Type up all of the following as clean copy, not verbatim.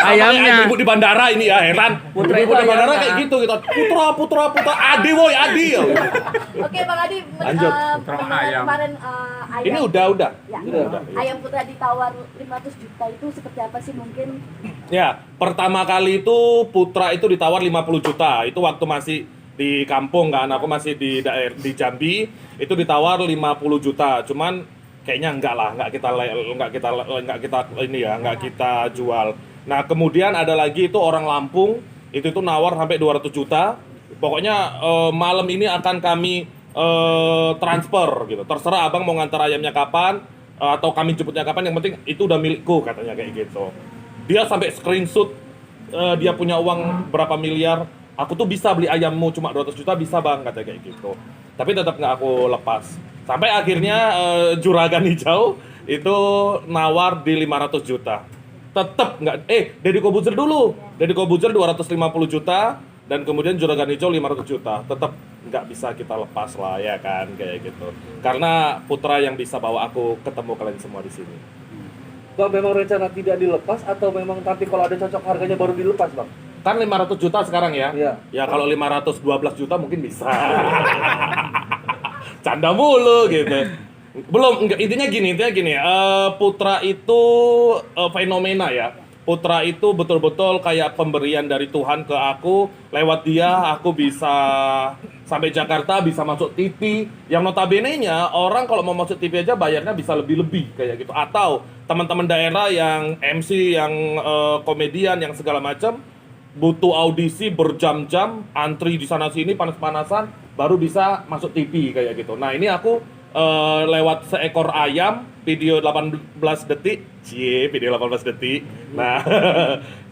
ayamnya. Ibu di bandara ini ya heran. Putra Ibu itu di bandara ayamnya. kayak gitu gitu. Putra, Adi woi, Adi. Oke Bang Adi, Lanjut. mendengar kemarin ayam. Ini udah. Ya. Udah. Ayam Putra ditawar 500 juta itu seperti apa sih mungkin? Ya, pertama kali itu Putra itu ditawar 50 juta. Itu waktu masih di kampung kan, aku masih di di Jambi, itu ditawar 50 juta. Cuman kayaknya nggak kita jual. Nah, kemudian ada lagi itu orang Lampung, itu nawar sampai 200 juta. Pokoknya malam ini akan kami transfer gitu. Terserah Abang mau ngantar ayamnya kapan atau kami jemputnya kapan, yang penting itu udah milikku katanya kayak gitu. Dia sampai screenshot dia punya uang berapa miliar. Aku tuh bisa beli ayammu cuma 200 juta bisa Bang, katanya kayak gitu. Tapi tetap nggak aku lepas. Sampai akhirnya Juragan Hijau itu nawar di 500 juta. Tetap nggak, Deddy Kobuzer dulu. Deddy Kobuzer 250 juta dan kemudian Juragan Hijau 500 juta. Tetap nggak bisa kita lepas lah ya kan, kayak gitu. Karena Putra yang bisa bawa aku ketemu kalian semua di sini. Bang, memang rencana tidak dilepas atau memang nanti kalau ada cocok harganya baru dilepas, Bang? Kan 500 juta sekarang ya? Iya. Ya kalau 512 juta mungkin bisa. Canda mulu gitu. Belum, enggak, intinya gini, Putra itu fenomena ya. Putra itu betul-betul kayak pemberian dari Tuhan ke aku. Lewat dia aku bisa sampai Jakarta, bisa masuk TV. Yang notabene-nya orang kalau mau masuk TV aja bayarnya bisa lebih-lebih kayak gitu. Atau teman-teman daerah yang MC, yang komedian, yang segala macam butuh audisi berjam-jam, antri di sana sini panas-panasan baru bisa masuk TV kayak gitu. Nah, ini aku lewat seekor ayam, video 18 detik, video 18 detik. Nah,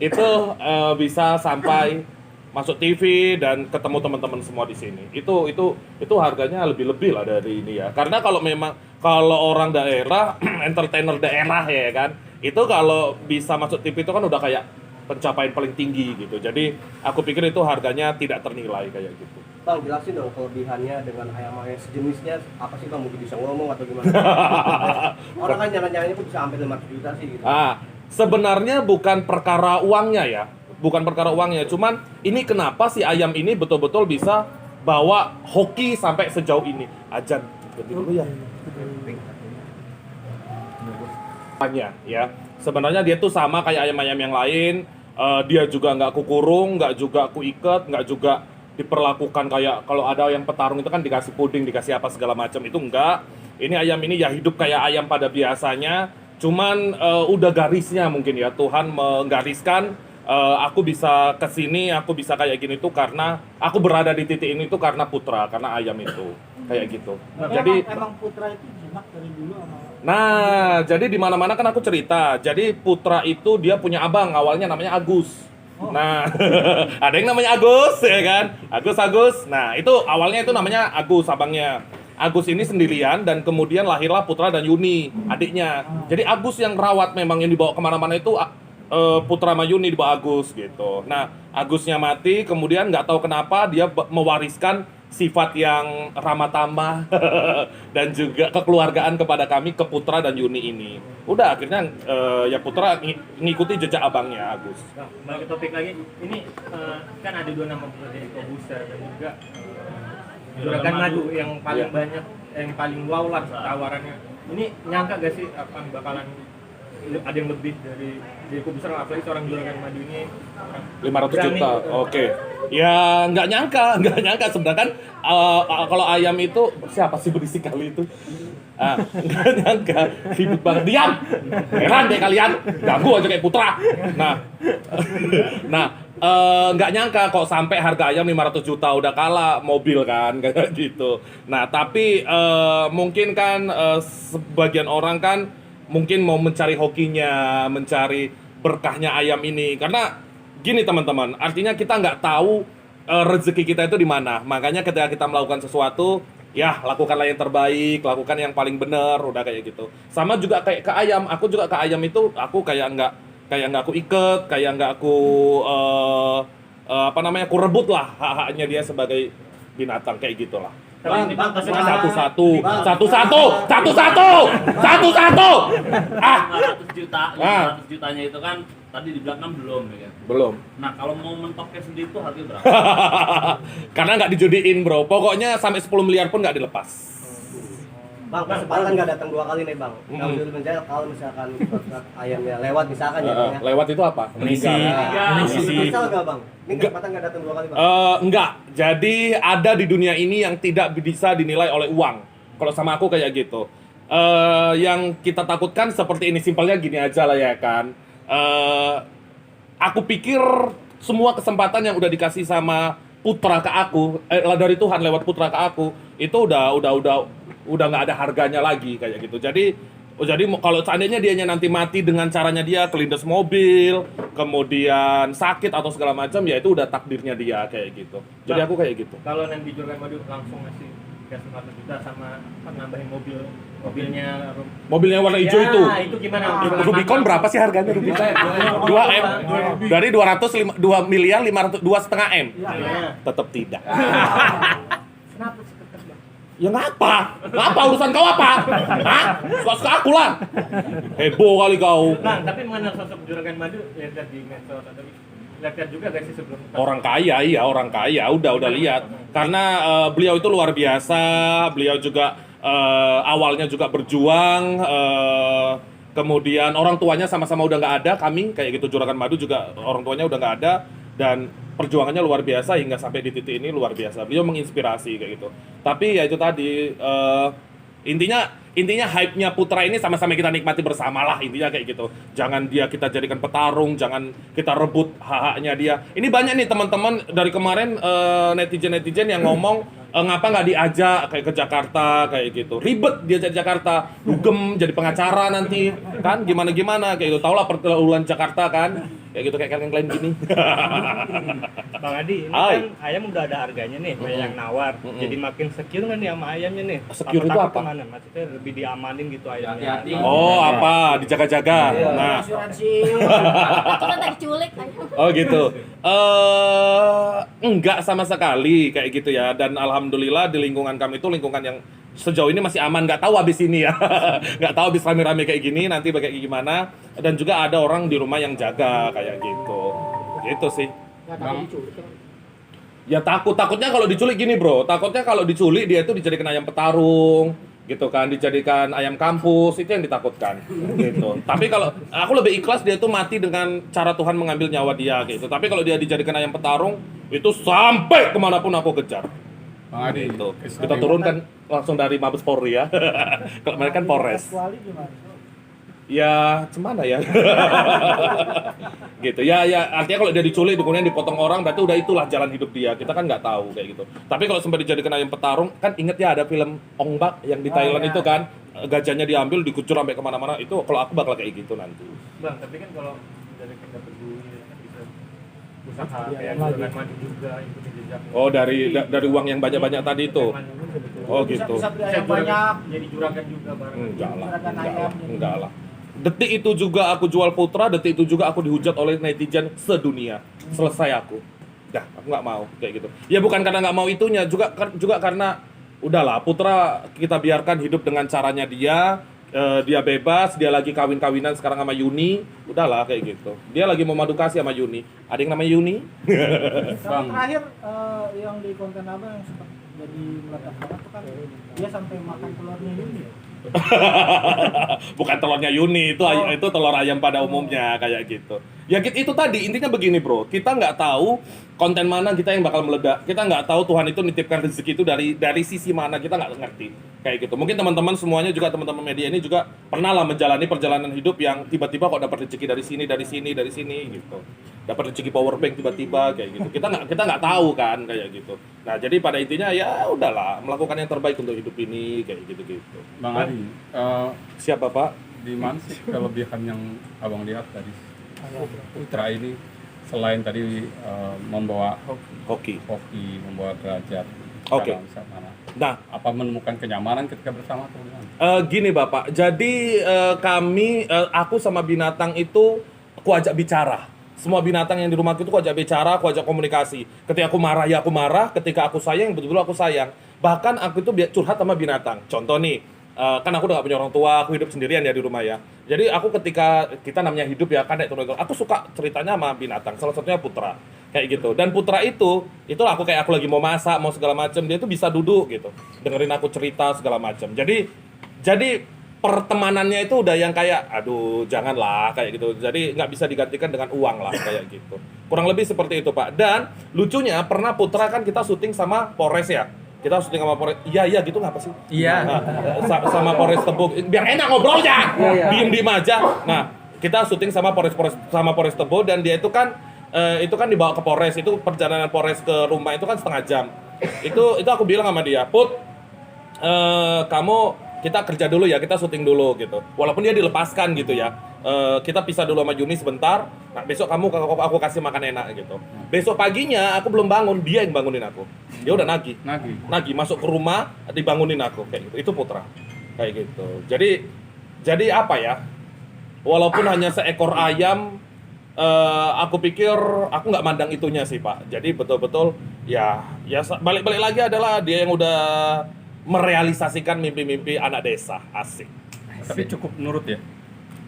itu bisa sampai masuk TV dan ketemu teman-teman semua di sini. Itu harganya lebih-lebih lah dari ini ya. Karena kalau orang daerah, entertainer daerah ya kan, itu kalau bisa masuk TV itu kan udah kayak pencapaian paling tinggi gitu. Jadi aku pikir itu harganya tidak ternilai kayak gitu. Bang, jelasin dong kelebihannya dengan ayam-ayam sejenisnya apa sih Bang? Mungkin bisa ngomong atau gimana? Orang kan jangan-jangannya tuh bisa sampai 500 juta sih gitu. Sebenarnya bukan perkara uangnya ya. Bukan perkara uangnya, cuman ini kenapa si ayam ini betul-betul bisa bawa hoki sampai sejauh ini. Ajan, ganti dulu ya. Ya. Sebenarnya dia tuh sama kayak ayam-ayam yang lain. Dia juga nggak aku kurung, nggak juga aku ikat, nggak juga diperlakukan kayak kalau ada yang petarung itu kan dikasih puding, dikasih apa segala macam, itu enggak. Ini ayam ini ya hidup kayak ayam pada biasanya, cuman udah garisnya mungkin ya Tuhan menggariskan aku bisa kesini, aku bisa kayak gini tuh karena aku berada di titik ini tuh karena Putra, karena ayam itu kayak gitu. Jadi emang Putra itu jinak dari dulu sama. Nah, jadi di mana-mana kan aku cerita. Jadi Putra itu dia punya abang, awalnya namanya Agus. Nah, ada yang namanya Agus ya kan? Agus. Nah, itu awalnya itu namanya Agus abangnya. Agus ini sendirian dan kemudian lahirlah Putra dan Yuni, adiknya. Jadi Agus yang rawat memang yang dibawa kemana-mana itu Putra sama Yuni dibawa Agus gitu. Nah, Agusnya mati, kemudian nggak tahu kenapa dia mewariskan sifat yang ramah tamah dan juga kekeluargaan kepada kami ke Putra dan Yuni ini. Udah akhirnya ya Putra ngikuti jejak abangnya Agus. Nah, kembali ke topik lagi. Ini kan ada dua nama Deddy Kobuzer dan juga Juragan Madu yang paling banyak, yang paling wow lah tawarannya. Ini nyangka gak sih akan bakalan ada yang lebih dari Deddy Kobuzer, apalagi seorang Juragan Madu ini 500 juta, oke. Ya nggak nyangka sebenarnya kan kalau ayam itu siapa sih berisik kali itu? Nggak nyangka, ribut banget, diam, heran deh kalian, ganggu aja kayak Putra. Nggak nyangka kok sampai harga ayam 500 juta, udah kalah mobil kan kayak gitu. Nah tapi mungkin kan sebagian orang kan mungkin mau mencari hokinya, mencari berkahnya ayam ini, karena gini teman-teman, artinya kita nggak tahu rezeki kita itu di mana. Makanya ketika kita melakukan sesuatu, ya lakukanlah yang terbaik, lakukan yang paling benar, udah kayak gitu. Sama juga kayak ke ayam, aku juga ke ayam itu aku kayak nggak aku iket, kayak nggak aku aku rebut lah hak-haknya dia sebagai binatang kayak gitulah. Bang, Satu-satu. 500 juta, 500 jutanya itu kan tadi dibilang 6 belum ya kan? Belum. Nah kalau mau mentoknya sendiri tuh harganya berapa? Karena nggak dijudiin bro, pokoknya sampai 10 miliar pun nggak dilepas. Bang, kesempatan nggak datang 2 kali nih bang. Nah, udah menjawab kalau misalkan ayamnya lewat misalkan ya bang ya. Lewat itu apa? Mengisi. Misal nggak bang? Ini kesempatan nggak datang 2 kali bang. Enggak, jadi ada di dunia ini yang tidak bisa dinilai oleh uang. Kalau sama aku kayak gitu. Yang kita takutkan seperti ini, simpelnya gini aja lah ya kan. Aku pikir semua kesempatan yang udah dikasih sama putra ke aku, dari Tuhan lewat putra ke aku, itu udah nggak ada harganya lagi kayak gitu. Jadi kalau seandainya dianya nanti mati dengan caranya dia kelindes mobil, kemudian sakit atau segala macam, ya itu udah takdirnya dia kayak gitu. Jadi aku kayak gitu. Kalau nanti Juragan Madu langsung ngasih gas 500 juta sama nambahin mobilnya Mobilnya warna hijau itu. Itu gimana? Rubicon berapa sih harganya Rubicon? 2M. Dari 2 miliar 500 2,5 M. Tetap tidak. Kenapa sih tetap Bang? Ya ngapa? Ngapa urusan kau apa? Hah? Suka aku lah. Heboh kali kau. Nah, tapi mengenal sosok Juragan Madu, lihat di medsos atau lihat juga gak sih sebelum Orang kaya, iya orang kaya. Udah lihat. Karena beliau itu luar biasa. Beliau juga awalnya juga berjuang. Kemudian orang tuanya sama-sama udah nggak ada. Kami kayak gitu Juragan Madu juga orang tuanya udah nggak ada. Dan perjuangannya luar biasa hingga sampai di titik ini luar biasa. Beliau menginspirasi kayak gitu. Tapi ya itu tadi intinya hype-nya Putra ini sama-sama kita nikmati bersama lah intinya kayak gitu. Jangan dia kita jadikan petarung, jangan kita rebut hak-haknya dia. Ini banyak nih teman-teman dari kemarin netizen yang ngomong ngapa nggak diajak kayak ke Jakarta kayak gitu. Ribet dia jadi Jakarta, dugem jadi pengacara nanti kan gimana kayak gitu. Taulah pergaulan Jakarta kan. Kayak gitu kayak kalian gini. Bang Adi, ini kan ayam udah ada harganya nih, banyak yang nawar. Jadi makin secure nggak nih sama ayamnya nih? Secure itu apa? Kemana? Maksudnya lebih diamanin gitu ayamnya. Oh apa? Dijaga-jaga. Nah. Asuransi. Itu kan tadi culik ayam. Oh gitu. Enggak sama sekali kayak gitu ya. Dan alhamdulillah di lingkungan kami itu lingkungan yang sejauh ini masih aman. Nggak tahu abis ini ya. Nggak tahu abis rame-rame kayak gini nanti kayak gimana. Dan juga ada orang di rumah yang jaga kayak gitu. Gitu sih. Ya takutnya kalau diculik gini bro. Takutnya kalau diculik dia itu dijadikan ayam petarung gitu kan, dijadikan ayam kampus, itu yang ditakutkan gitu. Tapi kalau aku lebih ikhlas dia tuh mati dengan cara Tuhan mengambil nyawa dia gitu. Tapi kalau dia dijadikan ayam petarung itu sampai kemanapun aku kejar. Bang Adi, gitu. Kita turunkan langsung dari Mabes Polri ya. Kalau mereka kan Polres. Kecuali gimana? Ya, cemana ya? Gitu. Ya artinya kalau dia diculik kemudian dipotong orang berarti udah itulah jalan hidup dia. Kita kan nggak tahu kayak gitu. Tapi kalau sempat dijadikan ayam petarung, kan inget ya ada film Ong Bak yang di Thailand itu kan gajahnya diambil dikucur sampai kemana-mana. Itu kalau aku bakal kayak gitu nanti. Bang, tapi kan kalau dari kita berdua kan bisa usaha kayak Juragan Madu juga ikutin jejak. Oh, dari uang yang banyak-banyak tadi itu. Oh, gitu. Bisa beli ayam banyak. Jadi juragan juga bareng. Enggak lah. Detik itu juga aku jual Putra, detik itu juga aku dihujat oleh netizen sedunia. Selesai aku. Dah, aku nggak mau kayak gitu. Ya bukan karena nggak mau itunya, juga karena udahlah Putra kita biarkan hidup dengan caranya dia. Dia bebas, dia lagi kawin-kawinan sekarang sama Yuni. Udahlah kayak gitu. Dia lagi mau madu kasih sama Yuni. Ada yang namanya Yuni? Sama terakhir yang di konten abang yang sempat jadi meledak banget tuh kan dia sampai makan telurnya Yuni. Bukan telurnya Yuni, itu telur ayam pada umumnya kayak gitu. Ya itu tadi intinya begini bro, kita nggak tahu konten mana kita yang bakal meledak. Kita nggak tahu Tuhan itu nitipkan rezeki itu dari sisi mana, kita nggak ngerti kayak gitu. Mungkin teman-teman semuanya juga teman-teman media ini juga pernah lah menjalani perjalanan hidup yang tiba-tiba kok dapat rezeki dari sini gitu. Dapat rezeki power bank tiba-tiba kayak gitu. Kita nggak tahu kan kayak gitu. Nah jadi pada intinya ya udahlah melakukan yang terbaik untuk hidup ini kayak gitu. Bang Adi, Siapa Pak? di mana sih kelebihan yang abang lihat dari Putra ini selain tadi membawa Hoki. membawa derajat Oke. dalam mana? Nah, Apa menemukan kenyamanan ketika bersama atau gimana? gini Bapak, jadi aku sama binatang itu aku ajak bicara. Semua binatang yang di rumahku itu aku ajak bicara, aku ajak komunikasi. Ketika aku marah, ya aku marah. Ketika aku sayang, betul-betul aku sayang. Bahkan aku itu curhat sama binatang. Contoh nih, kan aku udah gak punya orang tua, aku hidup sendirian ya di rumah ya. Jadi aku ketika kita namanya hidup ya kan aku suka ceritanya sama binatang. Salah satunya Putra kayak gitu. Dan Putra itu aku kayak aku lagi mau masak, mau segala macam, dia tuh bisa duduk gitu, dengerin aku cerita segala macam. Jadi pertemanannya itu udah yang kayak aduh janganlah kayak gitu. Jadi nggak bisa digantikan dengan uang lah kayak gitu. Kurang lebih seperti itu Pak. Dan lucunya pernah Putra kan kita syuting sama Polres ya. Kita syuting sama Polres. Iya gitu ngapa sih? Iya. Nah, sama Polres Tebo. Biar enak ngobrolnya. Diem aja. Nah, kita syuting sama Polres Tebo dan dia itu kan dibawa ke Polres. Itu perjalanan Polres ke rumah itu kan setengah jam. Itu aku bilang sama dia, "Put, kamu kita kerja dulu ya, kita syuting dulu gitu." Walaupun dia dilepaskan gitu ya. Kita pisah dulu sama Juni sebentar. Nah, besok aku kasih makan enak gitu. Besok paginya aku belum bangun, dia yang bangunin aku. Dia udah nagih masuk ke rumah, dibangunin aku kayak gitu. Itu Putra. Kayak gitu. Jadi apa ya? Walaupun hanya seekor ayam, aku pikir aku nggak mandang itunya sih Pak. Jadi betul-betul ya balik-balik lagi adalah dia yang udah merealisasikan mimpi-mimpi anak desa. Asik. Tapi cukup nurut ya.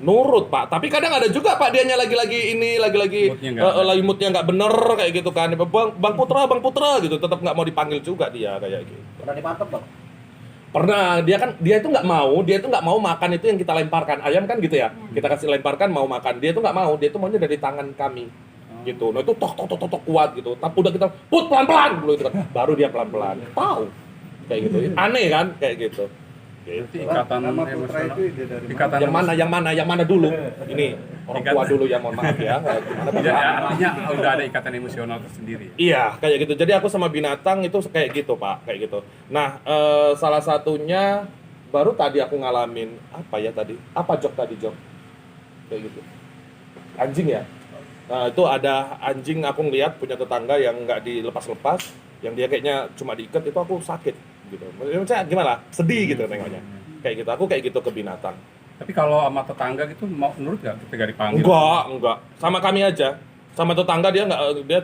Nurut Pak, tapi kadang ada juga Pak dianya lagi moodnya nggak bener kayak gitu kan. Bang Putra gitu, tetap nggak mau dipanggil juga dia kayak gitu. Pernah dipatok Bang? Pernah, dia itu nggak mau makan itu yang kita lemparkan. Ayam kan gitu ya, kita kasih lemparkan mau makan. Dia itu nggak mau, dia itu maunya dari tangan kami. Gitu. Nah itu tok kuat gitu. Tapi udah kita put pelan-pelan dulu itu kan. Baru dia pelan-pelan. Tahu. Kayak gitu. Aneh kan kayak gitu. Berarti ikatan Nama Putra emosional. itu ide dari Ikatan Yang mana dulu? Ini orang tua dulu ya, mohon maaf ya. Gimana, Ya, Pak? artinya udah ada ikatan emosional tersendiri. Iya, kayak gitu. Jadi aku sama binatang itu kayak gitu, Pak, kayak gitu. Nah, salah satunya baru tadi aku ngalamin apa ya tadi? Apa jok tadi jok? Kayak gitu. Anjing ya. Nah, itu ada anjing aku ngeliat punya tetangga yang nggak dilepas-lepas, yang dia kayaknya cuma diikat itu aku sakit gitu. Maksudnya gimana? Sedih gitu nengoknya. Kayak gitu. Aku kayak gitu ke binatang. Tapi kalau sama tetangga gitu mau nurut nggak ketika dipanggil? Enggak. Sama kami aja. Sama tetangga dia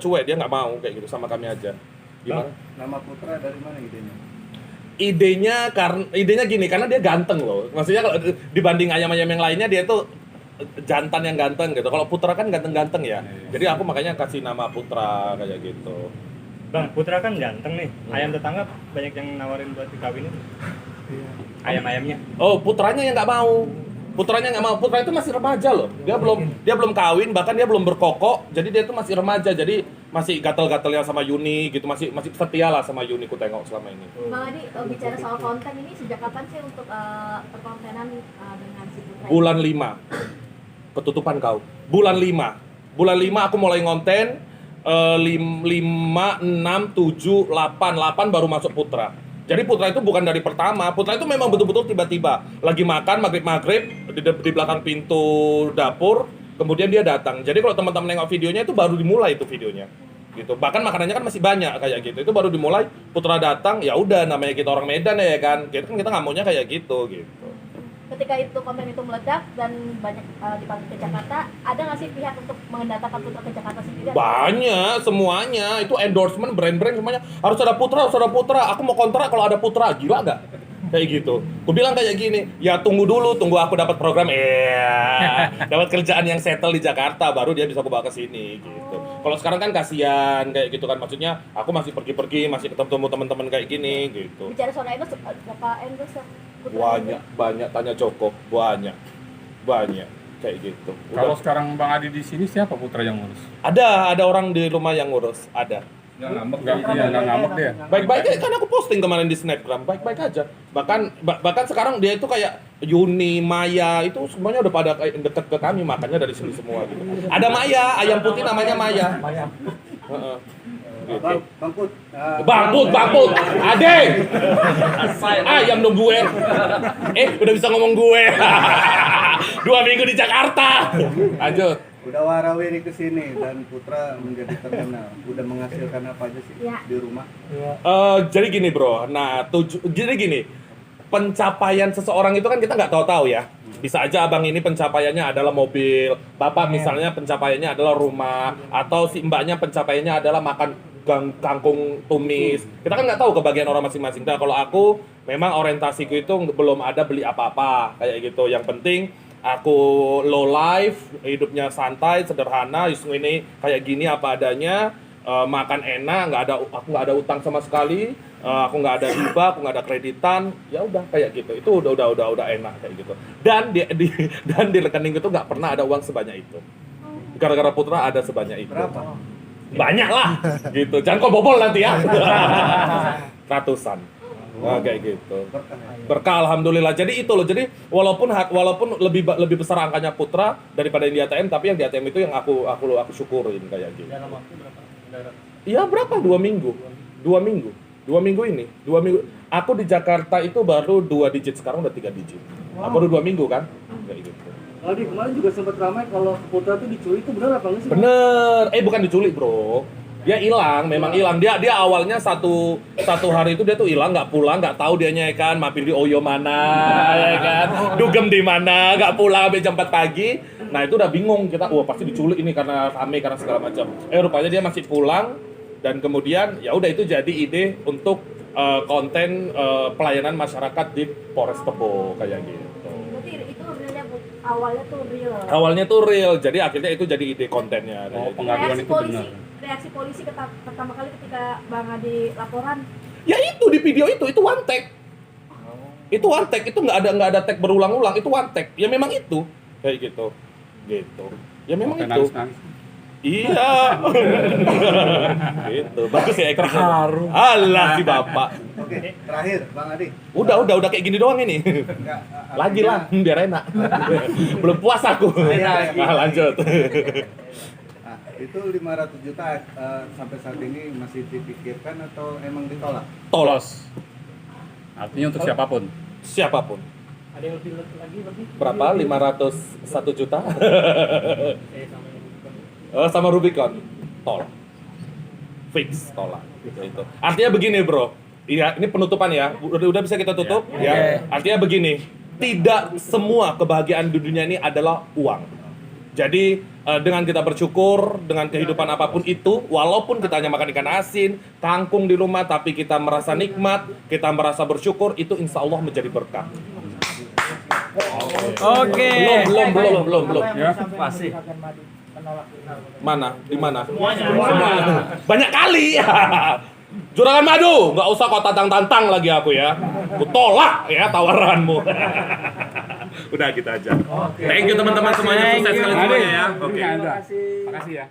cuek, dia nggak mau kayak gitu sama kami aja. Gimana? Nama Putra dari mana idenya? Idenya gini, karena dia ganteng loh. Maksudnya kalau dibanding ayam-ayam yang lainnya dia tuh jantan yang ganteng gitu. Kalau Putra kan ganteng-ganteng ya. Jadi aku makanya kasih nama Putra kayak gitu. Bang, Putra kan ganteng nih. Ayam tetangga banyak yang nawarin buat dikawinin. Ayam-ayamnya. Oh, putranya yang nggak mau. Putra itu masih remaja loh. Dia belum kawin, bahkan dia belum berkokok. Jadi dia itu masih remaja. Jadi masih gatel-gatelnya sama Yuni gitu, masih setia lah sama Yuni ku tengok selama ini. Bang Adi, bicara soal konten ini sejak kapan sih untuk perkontenan dengan si Putra? Bulan 5. Ketutupan kau. Bulan 5 aku mulai ngonten. 5, 6, 7, 8 baru masuk Putra. Jadi Putra itu bukan dari pertama. Putra itu memang betul-betul tiba-tiba lagi makan maghrib di belakang pintu dapur, kemudian dia datang. Jadi kalau teman-teman nengok videonya itu baru dimulai itu videonya. Gitu. Bahkan makanannya kan masih banyak kayak gitu. Itu baru dimulai, Putra datang, ya udah namanya kita orang Medan ya kan. Kita nggak maunya kayak gitu. Ketika itu konten itu meledak dan banyak dipanggil ke Jakarta, ada nggak sih pihak untuk mendatangkan Putra ke Jakarta sendiri? Banyak, semuanya itu endorsement brand-brand semuanya harus ada Putra. Aku mau kontrak kalau ada Putra, gila nggak? Kayak gitu. Aku bilang kayak gini, ya tunggu aku dapat program, dapat kerjaan yang settle di Jakarta, baru dia bisa aku bawa ke sini gitu. Kalau sekarang kan kasihan kayak gitu kan, maksudnya aku masih pergi-pergi, masih ketemu teman-teman kayak gini gitu. Bicara soal endorse, berapa endorse? Banyak tanya Joko, banyak kayak gitu. Kalau sekarang Bang Adi di sini siapa Putra yang ngurus? Ada orang di rumah yang ngurus, ada. Nggak ngambek dia. Baik-baik aja, kan aku posting kemarin di Snapgram, baik-baik aja. Bahkan sekarang dia itu kayak Yuni, Maya, itu semuanya udah pada deket ke kami, makanya dari sini semua gitu. Ada Maya, ayam putih namanya Maya. Heeh. Gitu. Bang Put, Ade! Ayam dong gue. Udah bisa ngomong gue. 2 minggu di Jakarta. Lanjut. udah warawiri ke sini dan Putra menjadi terkenal. Udah menghasilkan apa aja sih di rumah? Jadi gini bro, jadi gini, pencapaian seseorang itu kan kita nggak tahu ya. Bisa aja abang ini pencapaiannya adalah mobil, bapak misalnya pencapaiannya adalah rumah, atau si mbaknya pencapaiannya adalah makan kangkung tumis. Kita kan nggak tahu kebagian orang masing-masing. Nah kalau aku memang orientasiku itu belum ada beli apa-apa kayak gitu. Yang penting aku low life, hidupnya santai, sederhana, justru ini kayak gini apa adanya, makan enak, aku nggak ada utang sama sekali, aku nggak ada riba, aku nggak ada kreditan, ya udah kayak gitu. Itu udah enak kayak gitu. Dan di rekening itu nggak pernah ada uang sebanyak itu. Gara-gara Putra ada sebanyak itu. Berapa? Banyak lah, gitu. Jangan kau bobol nanti ya. Ratusan. Nah, kayak gitu. Berkah alhamdulillah. Jadi itu loh. Jadi walaupun lebih besar angkanya Putra daripada yang di ATM, tapi yang di ATM itu yang aku syukurin kayak gitu. Dalam waktu berapa? Iya berapa? 2 minggu. 2 minggu. 2 minggu ini. 2 minggu. Aku di Jakarta itu baru 2 digit, sekarang udah 3 digit. Aku baru 2 minggu kan? Kayak gitu. Aldi, kemarin juga sempat ramai kalau Putra tuh diculik, itu benar apa enggak sih? Bener. Bukan diculik bro. Dia hilang, memang hilang. Dia awalnya satu hari itu dia tuh hilang, nggak pulang, nggak tahu dianya kan mampir di Oyo mana, ya kan, dugem di mana, nggak pulang sampai jam 4 pagi. Nah itu udah bingung kita, wah pasti diculik ini karena rame karena segala macam. Rupanya dia masih pulang dan kemudian ya udah itu jadi ide untuk konten pelayanan masyarakat di Polres Tebo kayak gitu. Berarti itu realnya awalnya tuh real. Awalnya tuh real, jadi akhirnya itu jadi ide kontennya. Oh, kayak gitu. pengaduan itu benar. Reaksi polisi pertama kali ketika Bang Adi laporan. Ya itu di video itu one take. Itu one take, itu nggak ada take berulang-ulang, itu one take. Ya memang itu kayak gitu. Gitu. Ya memang Sampai itu. nangis-nangis. Iya. Gitu. Bagus ya acting. Terharu. Alah si Bapak. Oke, terakhir Bang Adi. Udah kayak gini doang ini. Enggak, Lagi lah, biar enak. Belum puas aku. Nah, lanjut. Nah, itu 500 juta sampai saat ini masih dipikirkan atau emang ditolak? Tolos. Artinya untuk siapapun. Siapapun. Ada yang lebih lagi berarti? Berapa? 501 juta? Sama Sama Rubicon. Tolak. Fix tolak. Itu. Artinya begini, Bro. Iya, ini penutupan ya. Udah bisa kita tutup ya. Artinya begini, tidak semua kebahagiaan di dunia ini adalah uang. Jadi dengan kita bersyukur dengan kehidupan apapun itu, walaupun kita hanya makan ikan asin, kangkung di rumah, tapi kita merasa nikmat, kita merasa bersyukur, itu insya Allah menjadi berkah. Oke. Belum. Ya, pasti. Mana? Di mana? Semuanya. Banyak kali. Juragan Madu, nggak usah kau tantang-tantang lagi aku ya. Aku tolak ya tawaranmu. Udah gitu aja. Thank you teman-teman semuanya, sukses kalian semuanya ya. Oke. Makasih ya.